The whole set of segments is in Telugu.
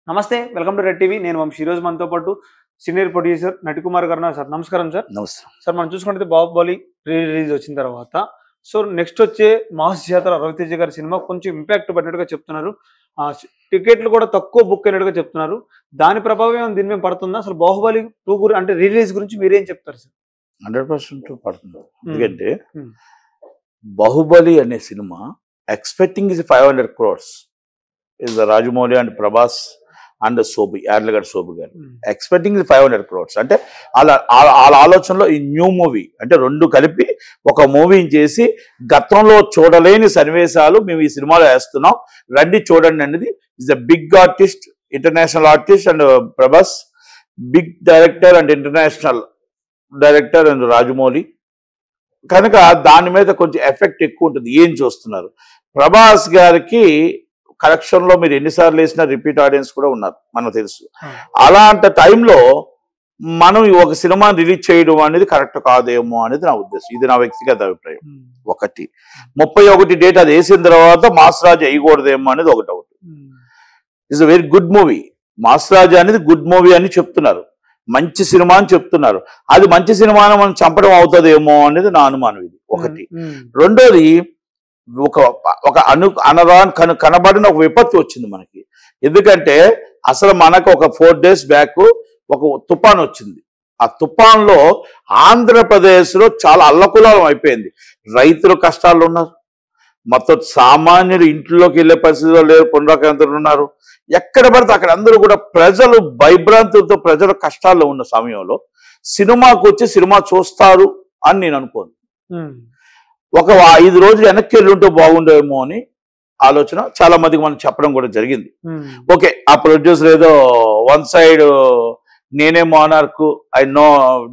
నమస్తే వెల్కమ్ టు రెడ్ టీవీ నేను వంశీ ఈ రోజు మనతో పాటు సీనియర్ ప్రొడ్యూసర్ నటికుమార్ గారు సార్ నమస్కారం సార్ నమస్తే సార్ మనం చూసుకుంటే బాహుబలి రిలీజ్ వచ్చిన తర్వాత సో నెక్స్ట్ వచ్చే మాస్ జాతర రవితేజ గారి సినిమా కొంచెం ఇంపాక్ట్ పడినట్టుగా చెప్తున్నారు టికెట్లు కూడా తక్కువ బుక్ అయినట్టుగా చెప్తున్నారు దాని ప్రభావం దీని మీద పడుతుందా అసలు బాహుబలి 2 అంటే రిలీజ్ గురించి మీరేం చెప్తారు సార్ 100% పడుతుంది ఎందుకంటే బాహుబలి అనే సినిమా expecting is 500 crores is Rajamouli and Prabhas and Shobu Yarlagadda Shobu గారు ఎక్స్పెక్టింగ్ 500 crores అంటే వాళ్ళ ఆలోచనలో ఈ న్యూ మూవీ అంటే రెండు కలిపి ఒక మూవీని చేసి గతంలో చూడలేని సన్నివేశాలు మేము ఈ సినిమాలో వేస్తున్నాం రండి చూడండి అనేది is the big artist international artist and Prabhas big director and international director and Rajamouli కనుక దాని మీద కొంచెం ఎఫెక్ట్ ఎక్కువ ఉంటుంది ఏం చూస్తున్నారు ప్రభాస్ గారికి కలెక్షన్ లో మీరు ఎన్నిసార్లు వేసినా రిపీట్ ఆడియన్స్ కూడా ఉన్నారు మనకు తెలుసు అలాంటి టైంలో మనం ఒక సినిమా రిలీజ్ చేయడం అనేది కరెక్ట్ కాదేమో అనేది నా ఉద్దేశం ఇది నా వ్యక్తిగత అభిప్రాయం 31 డేట్ అది వేసిన తర్వాత మాస్ రాజు వేయకూడదేమో అనేది ఒకటి it's a very good movie mass Raju అనేది గుడ్ మూవీ అని చెప్తున్నారు మంచి సినిమా అని చెప్తున్నారు అది మంచి సినిమాను మనం చంపడం అవుతుందేమో అనేది నా అనుమానం ఇది ఒకటి రెండోది ఒక కనబడిన ఒక విపత్తు వచ్చింది మనకి ఎందుకంటే అసలు మనకు ఒక 4 days బ్యాక్ ఒక తుఫాన్ వచ్చింది ఆ తుఫాన్లో ఆంధ్రప్రదేశ్లో చాలా అల్లకులాలం అయిపోయింది రైతులు కష్టాలు ఉన్నారు మొత్తం సామాన్యులు ఇంట్లోకి వెళ్ళే పరిస్థితిలో లేరు పునరాక్రాంతులు ఉన్నారు ఎక్కడ పడితే అక్కడ అందరూ కూడా ప్రజలు భయభ్రాంతులతో ప్రజల కష్టాల్లో ఉన్న సమయంలో సినిమాకు వచ్చి సినిమా చూస్తారు అని నేను అనుకోను ఒక 5 రోజులు వెనక్కి వెళ్ళి ఉంటే బాగుండేమో అని ఆలోచన చాలా మందికి మనం చెప్పడం కూడా జరిగింది ఓకే ఆ ప్రొడ్యూసర్ ఏదో వన్ సైడ్ నేనే monarch I know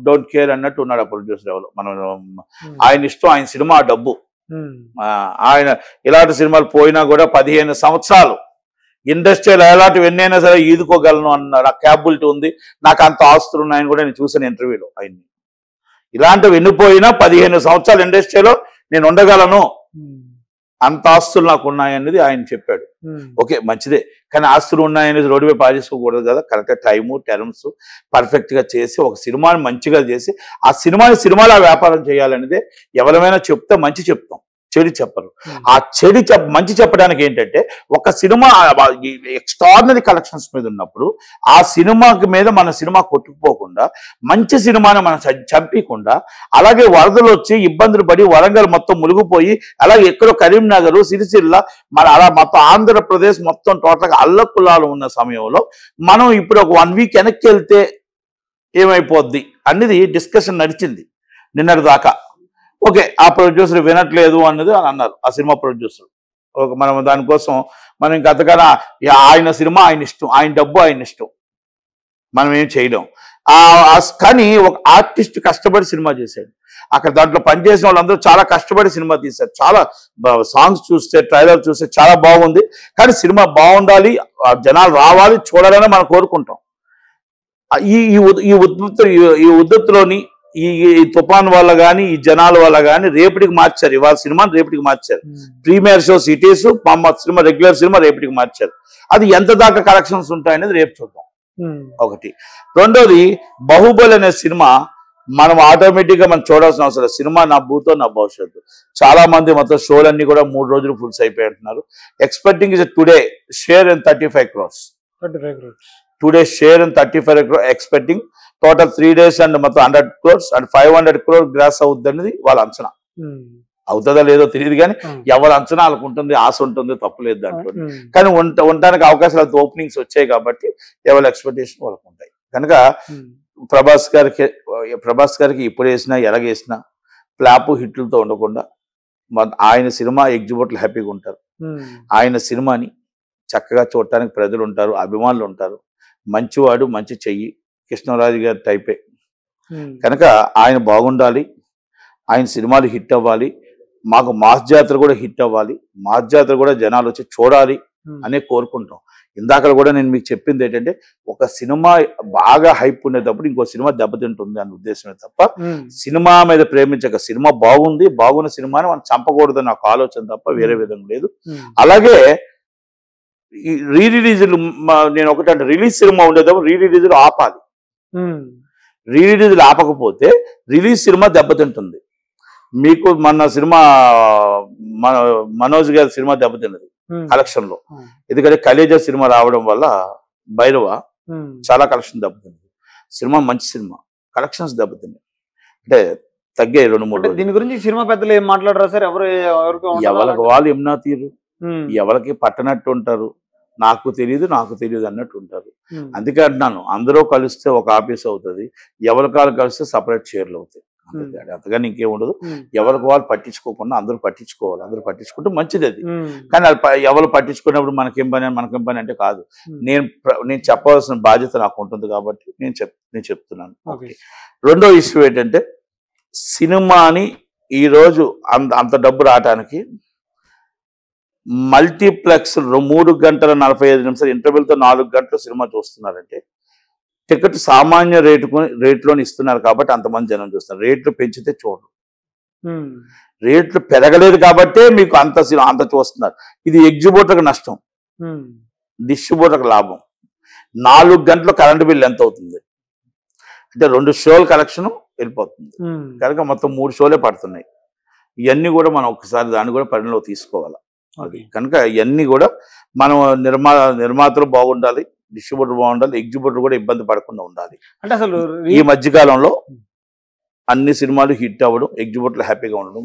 don't care అన్నట్టు ఉన్నాడు ఆ ప్రొడ్యూసర్ ఎవరు మనం ఆయన ఇష్టం ఆయన సినిమా డబ్బు ఆయన ఇలాంటి సినిమాలు పోయినా కూడా 15 సంవత్సరాలు ఇండస్ట్రీలో ఎలాంటివి ఎన్నైనా సరే ఈదుకోగలను అన్నాడు ఆ క్యాపబిలిటీ ఉంది నాకు అంత ఆస్తులు ఉన్నాయని కూడా నేను చూసాను ఇంటర్వ్యూలో ఆయన్ని ఇలాంటివి ఎన్నిపోయినా 15 సంవత్సరాలు ఇండస్ట్రీలో నేను ఉండగలను అంత ఆస్తులు నాకు ఉన్నాయనేది ఆయన చెప్పాడు ఓకే మంచిదే కానీ ఆస్తులు ఉన్నాయనేది రోడ్డు మీద పారేసుకోకూడదు కదా కరెక్ట్ టైము టర్మ్స్ పర్ఫెక్ట్ గా చేసి ఒక సినిమాని మంచిగా చేసి ఆ సినిమాలో వ్యాపారం చేయాలనేదే ఎవరైనా చెప్తే మంచి చెప్తాం చెడు చెప్పరు ఆ మంచి చెప్పడానికి ఏంటంటే ఒక సినిమా ఎక్స్ట్రాడినరీ కలెక్షన్స్ మీద ఉన్నప్పుడు ఆ సినిమాకి మీద మన సినిమా కొట్టుకుపోకుండా మంచి సినిమాని మనం చంపకుండా అలాగే వరదలు వచ్చి ఇబ్బందులు పడి వరంగల్ మొత్తం మునిగిపోయి అలాగే ఎక్కడో కరీంనగర్ సిరిసిల్ల మన అలా మొత్తం ఆంధ్రప్రదేశ్ మొత్తం టోటల్గా అల్లకుల్లాలు ఉన్న సమయంలో మనం ఇప్పుడు ఒక 1 week వెనక్కి వెళ్తే ఏమైపోద్ది అనేది డిస్కషన్ నడిచింది నిన్నటి దాకా ఓకే ఆ ప్రొడ్యూసర్ వినట్లేదు అన్నది అని అన్నారు ఆ సినిమా ప్రొడ్యూసర్ ఒక మనం దానికోసం మనం ఇంక అంతకన్నా ఆయన సినిమా ఆయన ఇష్టం ఆయన డబ్బు ఆయన ఇష్టం మనం ఏం చేయలేం కానీ ఒక ఆర్టిస్ట్ కష్టపడి సినిమా చేశాడు అక్కడ దాంట్లో పనిచేసిన వాళ్ళందరూ చాలా కష్టపడి సినిమా తీశారు చాలా సాంగ్స్ చూస్తే ట్రైలర్ చూస్తే చాలా బాగుంది కానీ సినిమా బాగుండాలి జనాలు రావాలి చూడాలని మనం కోరుకుంటాం ఈ ఉద్ధృతిలోని ఈ తుఫాన్ వల్ల కానీ ఈ జనాల వల్ల కానీ రేపటికి మార్చారు ఇవాళ సినిమాని రేపటికి మార్చారు premiere show cities cinema regular cinema రేపటికి మార్చారు అది ఎంత దాకా కలెక్షన్స్ ఉంటాయనేది రేపు చూద్దాం ఒకటి రెండోది బాహుబలి అనే సినిమా మనం ఆటోమేటిక్ గా మనం చూడాల్సిన అవసరం సినిమా నా భూతో నా భవిష్యత్తు చాలా మంది మొత్తం షోలన్నీ కూడా 3 రోజులు ఫుల్స్ అయిపోయి అంటున్నారు expecting is today share in 35 crores today share in 35 crores expecting total 3 days and మొత్తం 100 crores అండ్ 500 crores గ్రాస్ అవుద్ది అనేది వాళ్ళ అంచనా అవుతుందా లేదో తెలియదు కానీ ఎవరి అంచనా వాళ్ళకు ఉంటుంది ఆశ ఉంటుంది తప్పులేదు దాంట్లో కానీ ఉండడానికి అవకాశాలు ఓపెనింగ్స్ వచ్చాయి కాబట్టి ఎవరి ఎక్స్పెక్టేషన్ వాళ్ళకు ఉంటాయి కనుక ప్రభాస్ గారికి ఇప్పుడు వేసినా ఎలాగేసినా ఫ్లాప్ హిట్లతో ఉండకుండా ఆయన సినిమా ఎగ్జిబిట్లు హ్యాపీగా ఉంటారు ఆయన సినిమాని చక్కగా చూడటానికి ప్రజలు ఉంటారు అభిమానులు ఉంటారు మంచివాడు మంచి చెయ్యి కృష్ణరాజు గారి టైపే కనుక ఆయన బాగుండాలి ఆయన సినిమాలు హిట్ అవ్వాలి మాకు మాస్ జాతర కూడా హిట్ అవ్వాలి మాస్ జాతర కూడా జనాలు వచ్చి చూడాలి అనే కోరుకుంటాం ఇందాక కూడా నేను మీకు చెప్పింది ఏంటంటే ఒక సినిమా బాగా హైప్ ఉండేటప్పుడు ఇంకో సినిమా దెబ్బతింటుంది అనే ఉద్దేశమే తప్ప సినిమా మీద ప్రేమించక సినిమా బాగున్న సినిమాని మనం చంపకూడదని నాకు ఆలోచన తప్ప వేరే విధంగా లేదు అలాగే రీ రిలీజులు నేను ఒకటంటే రిలీజ్ సినిమా ఉండేటప్పుడు రీ రిలీజులు ఆపాలి. రీ రిలీజులు ఆపకపోతే రిలీజ్ సినిమా దెబ్బతింటుంది. మీకు మన సినిమా మనోజ్ గారి సినిమా దెబ్బతిన్నది కలెక్షన్ లో. ఎందుకంటే కలేజా సినిమా రావడం వల్ల భైరవ చాలా కలెక్షన్ దెబ్బతింది. సినిమా మంచి సినిమా, కలెక్షన్స్ దెబ్బతిన్నాయి. అంటే తగ్గాయి 2-3 రోజులు. దీని గురించి సినిమా పెద్దలు ఏం మాట్లాడరా సార్? ఎవరికి వాళ్ళు ఎమ్నా తీరు, ఎవరికి పట్టనట్టు ఉంటారు. నాకు తెలియదు అన్నట్టు ఉంటారు. అందుకే అంటున్నాను, అందరూ కలిస్తే ఒక ఆఫీస్ అవుతుంది, ఎవరికి వాళ్ళు కలిస్తే సపరేట్ చైర్లు అవుతాయి. అంతగాని ఇంకేం ఉండదు. ఎవరికి వాళ్ళు పట్టించుకోకుండా అందరూ పట్టించుకోవాలి. అందరూ పట్టించుకుంటే మంచిది అది. కానీ ఎవరు పట్టించుకున్నప్పుడు మనకేం పని అంటే కాదు. నేను చెప్పవలసిన బాధ్యత నాకు ఉంటుంది కాబట్టి నేను చెప్తున్నాను. రెండో ఇష్యూ ఏంటంటే, సినిమాని ఈరోజు అంత డబ్బు రావటానికి మల్టీప్లెక్స్ 3 గంటల 45 నిమిషాలు ఇంటర్వెల్తో 4 గంటలు సినిమా చూస్తున్నారంటే టికెట్ సామాన్య రేట్లోనే ఇస్తున్నారు కాబట్టి అంతమంది జనం చూస్తున్నారు. రేట్లు పెంచితే చూడరు. రేట్లు పెరగలేదు కాబట్టే మీకు అంత చూస్తున్నారు. ఇది ఎగ్జిబిటర్కి నష్టం, డిస్ట్రిబ్యూటర్కి లాభం. 4 గంటలు కరెంటు బిల్ ఎంత అవుతుంది అంటే 2 షోల కలెక్షన్ వెళ్ళిపోతుంది. కనుక మొత్తం 3 షోలే పడుతున్నాయి. ఇవన్నీ కూడా మనం ఒకసారి దాన్ని కూడా పరిణిలో తీసుకోవాలి. అది కనుక ఇవన్నీ కూడా మనం నిర్మాతలు బాగుండాలి, డిస్ట్రిబ్యూటర్ బాగుండాలి, ఎగ్జిబ్యూటర్ కూడా ఇబ్బంది పడకుండా ఉండాలి. అంటే అసలు ఈ మధ్యకాలంలో అన్ని సినిమాలు హిట్ అవ్వడం, ఎగ్జిబ్యూటర్లు హ్యాపీగా ఉండడం.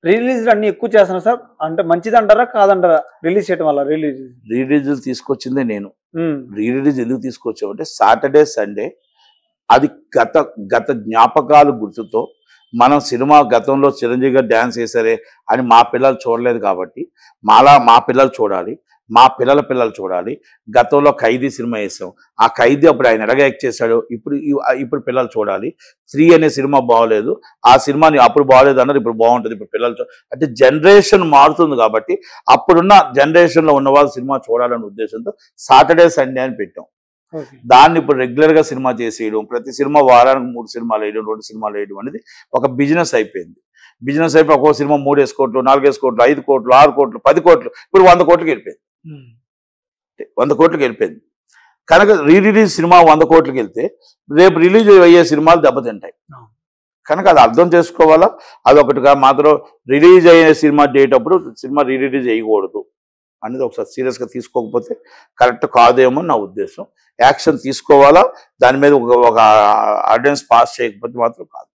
రిలీజ్ అన్ని ఎక్కువ చేస్తున్నారు సార్, అంటే మంచిది అంటారా కాదంటారా రిలీజ్ చేయడం వల్ల? రిలీజ్ తీసుకొచ్చిందే నేను. రిలీజ్ ఎందుకు తీసుకొచ్చామంటే సాటర్డే సండే అది గత జ్ఞాపకాలు గుర్తుతో మనం సినిమా గతంలో చిరంజీవి గారు డ్యాన్స్ చేశారే అని మా పిల్లలు చూడలేదు కాబట్టి మా పిల్లలు చూడాలి, మా పిల్లలు చూడాలి. గతంలో ఖైదీ సినిమా వేసాం, ఆ ఖైదీ అప్పుడు ఆయన ఎలాగ యాక్ట్ చేశాడు, ఇప్పుడు పిల్లలు చూడాలి. 3 అనే సినిమా బాగోలేదు, ఆ సినిమాని అప్పుడు బాగోలేదు అన్నారు, ఇప్పుడు బాగుంటుంది, ఇప్పుడు పిల్లలు అంటే జనరేషన్ మారుతుంది కాబట్టి అప్పుడున్న జనరేషన్లో ఉన్న వాళ్ళు సినిమా చూడాలనే ఉద్దేశంతో సాటర్డే సండే అని పెట్టాం. దాన్ని ఇప్పుడు రెగ్యులర్గా సినిమా చేసేయడం, ప్రతి సినిమా వారానికి 3 సినిమాలు వేయడం, 2 సినిమాలు వేయడం అనేది ఒక బిజినెస్ అయిపోయింది. బిజినెస్ అయిపోయి ఒక్కో సినిమా 3 కోట్లు, 4 కోట్లు, 5 కోట్లు, 6 కోట్లు, 10 కోట్లు, ఇప్పుడు 100 కోట్లకి వెళ్ళిపోయింది. 100 కోట్లకి వెళ్ళిపోయింది. కనుక రిలీజ్ సినిమా 100 కోట్లకి వెళ్తే రేపు రిలీజ్ అయ్యే సినిమాలు దెబ్బతింటాయి. కనుక అది అర్థం చేసుకోవాలా. అదొకటిగా మాత్రం రిలీజ్ అయ్యే సినిమా డేట్ అప్పుడు సినిమా రిలీజ్ చేయకూడదు అనేది ఒకసారి సీరియస్గా తీసుకోకపోతే కరెక్ట్ కాదేమో నా ఉద్దేశం. యాక్షన్ తీసుకోవాలా, దాని మీద ఒక ఆర్డినెన్స్ పాస్ చేయకపోతే మాత్రం కాదు.